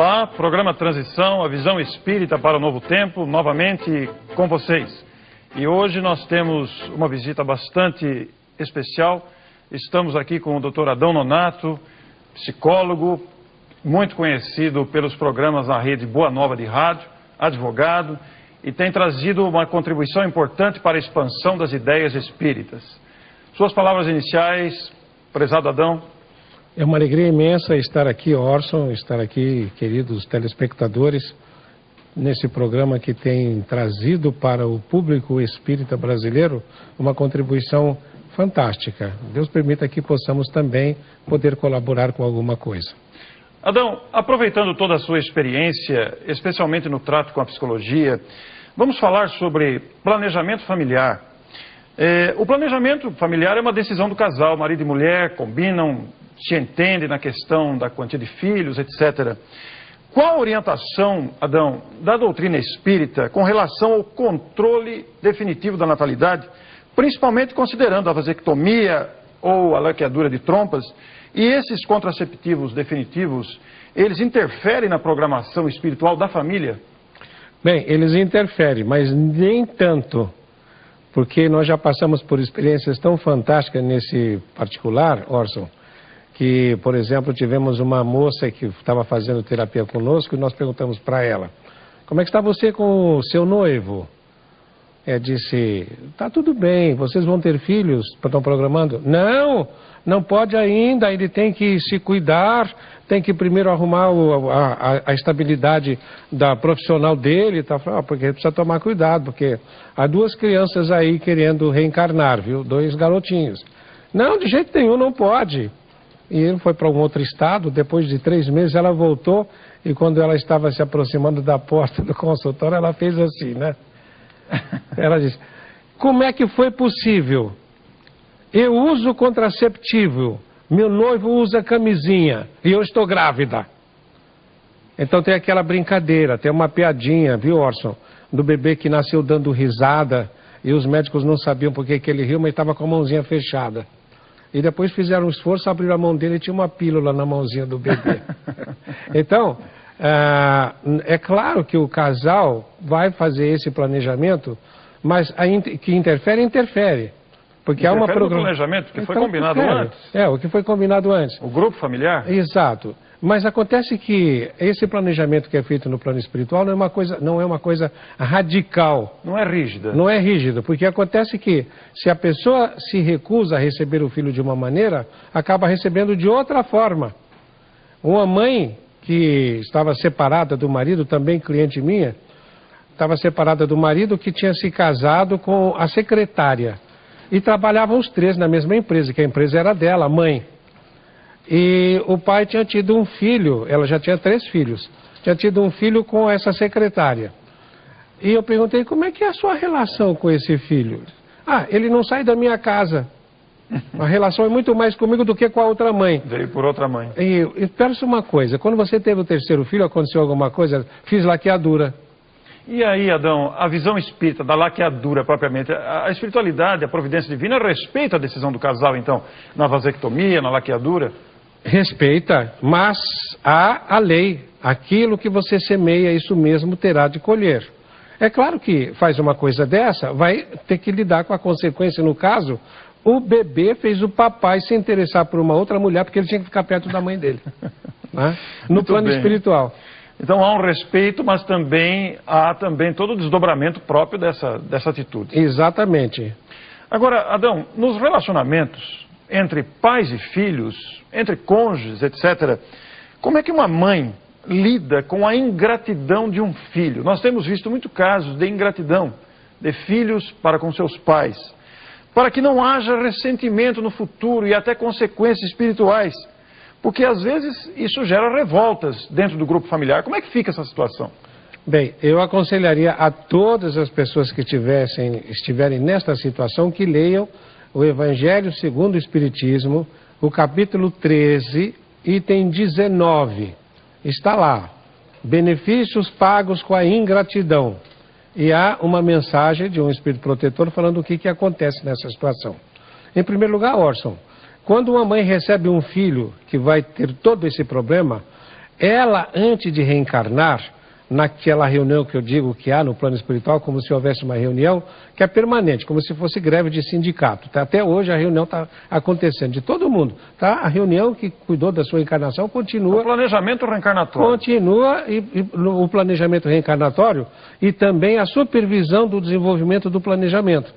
Olá, programa Transição, a visão espírita para o novo tempo, novamente com vocês. E hoje nós temos uma visita bastante especial. Estamos aqui com o Dr. Adão Nonato, psicólogo, muito conhecido pelos programas na rede Boa Nova de Rádio, advogado, e tem trazido uma contribuição importante para a expansão das ideias espíritas. Suas palavras iniciais, prezado Adão. É uma alegria imensa estar aqui, Orson, estar aqui, queridos telespectadores, nesse programa que tem trazido para o público espírita brasileiro uma contribuição fantástica. Deus permita que possamos também poder colaborar com alguma coisa. Adão, aproveitando toda a sua experiência, especialmente no trato com a psicologia, vamos falar sobre planejamento familiar. O planejamento familiar é uma decisão do casal, marido e mulher combinam, se entendem na questão da quantia de filhos, etc. Qual a orientação, Adão, da doutrina espírita com relação ao controle definitivo da natalidade, principalmente considerando a vasectomia ou a laqueadura de trompas, e esses contraceptivos definitivos, eles interferem na programação espiritual da família? Bem, eles interferem, mas nem tanto, porque nós já passamos por experiências tão fantásticas nesse particular, Orson, que, por exemplo, tivemos uma moça que estava fazendo terapia conosco e nós perguntamos para ela: como é que está você com o seu noivo? Ela disse: está tudo bem, vocês vão ter filhos? Estão programando? Não, não pode ainda, ele tem que se cuidar, tem que primeiro arrumar a estabilidade da profissional dele, tá? Porque ele precisa tomar cuidado, porque há duas crianças aí querendo reencarnar, viu? 2 garotinhos. Não, de jeito nenhum, não pode. E ele foi para um outro estado, depois de 3 meses ela voltou, e quando ela estava se aproximando da porta do consultório, ela fez assim, né? Ela disse: como é que foi possível? Eu uso contraceptivo, meu noivo usa camisinha e eu estou grávida. Então tem aquela brincadeira, tem uma piadinha, viu, Orson? Do bebê que nasceu dando risada e os médicos não sabiam por que ele riu, mas estava com a mãozinha fechada. E depois fizeram um esforço, abriram a mão dele e tinha uma pílula na mãozinha do bebê. Então, é claro que o casal vai fazer esse planejamento, mas que interfere. Porque há uma planejamento que foi combinado antes. O que foi combinado antes. O grupo familiar? Exato. Mas acontece que esse planejamento que é feito no plano espiritual não é uma coisa radical. Não é rígida. Não é rígida, porque acontece que se a pessoa se recusa a receber o filho de uma maneira, acaba recebendo de outra forma. Uma mãe que estava separada do marido, também cliente minha, estava separada do marido que tinha se casado com a secretária. E trabalhavam os 3 na mesma empresa, que a empresa era dela, a mãe. E o pai tinha tido um filho, ela já tinha 3 filhos, tinha tido um filho com essa secretária. E eu perguntei: como é que é a sua relação com esse filho? Ah, ele não sai da minha casa. A relação é muito mais comigo do que com a outra mãe. Veio por outra mãe. E pensa uma coisa, quando você teve o 3º filho, aconteceu alguma coisa, fiz laqueadura. E aí, Adão, a visão espírita da laqueadura propriamente, a espiritualidade, a providência divina respeita a decisão do casal, então, na vasectomia, na laqueadura? Respeita, mas há a lei. Aquilo que você semeia, isso mesmo terá de colher. É claro que faz uma coisa dessa, vai ter que lidar com a consequência. No caso, o bebê fez o papai se interessar por uma outra mulher porque ele tinha que ficar perto da mãe dele. Né? No plano espiritual. Então há um respeito, mas há todo o desdobramento próprio dessa atitude. Exatamente. Agora, Adão, nos relacionamentos entre pais e filhos, entre cônjuges, etc., como é que uma mãe lida com a ingratidão de um filho? Nós temos visto muitos casos de ingratidão de filhos para com seus pais, para que não haja ressentimento no futuro e até consequências espirituais. Porque às vezes isso gera revoltas dentro do grupo familiar. Como é que fica essa situação? Bem, eu aconselharia a todas as pessoas que estiverem nesta situação que leiam o Evangelho segundo o Espiritismo, o capítulo 13, item 19. Está lá: benefícios pagos com a ingratidão. E há uma mensagem de um espírito protetor falando o que acontece nessa situação. Em primeiro lugar, Orson, quando uma mãe recebe um filho que vai ter todo esse problema, ela, antes de reencarnar, naquela reunião que eu digo que há no plano espiritual, como se houvesse uma reunião que é permanente, como se fosse greve de sindicato. Tá? Até hoje a reunião está acontecendo, de todo mundo. Tá? A reunião que cuidou da sua encarnação continua. O planejamento reencarnatório. Continua o planejamento reencarnatório e também a supervisão do desenvolvimento do planejamento.